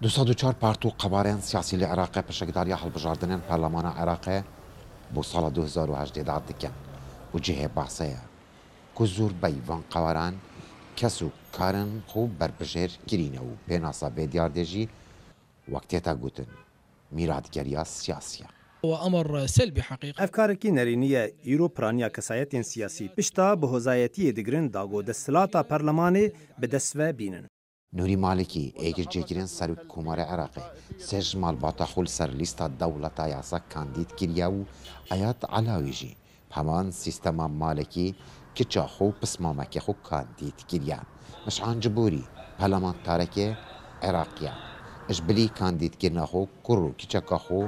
204 پارتو قوارن سیاسی العراق پشکداری هەڵبژاردنên پەرلەمانە عێراقê بۆ ساڵە 2018 دکەن و cihê behsê ku zûrbey van qewaran kes û karin xwe berbijêr kirîne û pênasa bêdiyardê jî wek têta gotin mîradgeriya siyasî ye. وأمر سلبي حقيقة. أفكارك نرينية إيرو برانيا كسايات سياسي بشتا بهزايتي دقرن داغو دستلاتا برلماني بدسوة بينن. نوری مالکی ایگر جگرین سر کمار عراقی سج مالباتا خول سر لیستا دولتا یاسا کاندید کریا و آیات علاوی جی همان سیستما مالکی که چا خو پسمامکی خو کاندید کریا مش عن جبوری پارلمان تارکی عراقیا اش بلی کاندید کرنا خو کرو که چا خو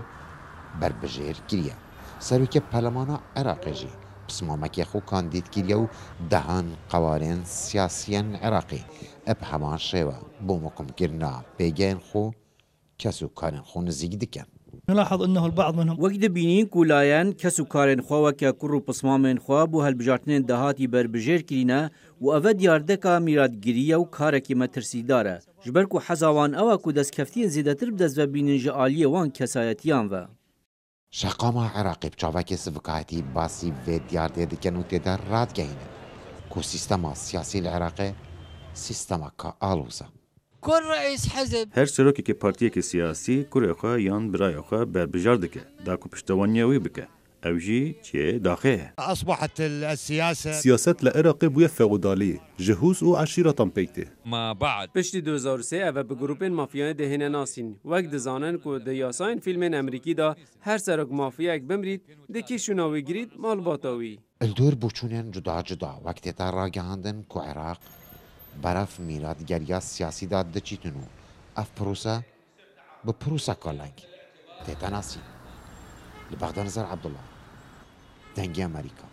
بربجیر کریا سروی پارلمان عراقی جی پسمامکی خو کاندید کریا و دهان قوارن سیاسیان عراقی اب همان شیوه بو مقام کرنا بيجين خو كسو كارن خو نزيق دكان. نلاحظ انه البعض منهم وقت بينين كولايان كسو كارن خو وكا كرو بصمامن خو بو هالبجارتنين دهاتي بربجير كرينا وافد ياردكا ميرادگيريا و كاركي مترسيداره جبركو حزاوان اوا كو دس كفتين زيادتر بدز بينين جاليه وان كسايتيان و شقامة عراقي بچاوكي سفكايتي باسي في دياردي دكان و تدار راد جاينه كو سيستما سياسي العراقي سیستما کا آلوزه. كل رئيس حزب هر شراكي که پارتیه که سیاسی کوری خو یان برای خو بربجار دکه دا کو پشتوانیوی بکه او جی چه داخله أصبحت السياسة سياسات العراق بويا فيغودالية جهوز و عشيرة بيتي ما بعد پشتی 2003 او به گروپین مافیای دهنه ناسین وقت دزانن که دیاساین فیلم امریکی دا هر سرک مافیا یک بمرید دکی شناوی گرید مال باتاوی الدور بوچونین جدا جدا وقتی تا راگهاندن کو عراق برف میرادگریya siyasi da دچیتنو اف پروسه به پروسه کالنگ تیتاناسی لبغداد نظر عبدالله دنگی امریکا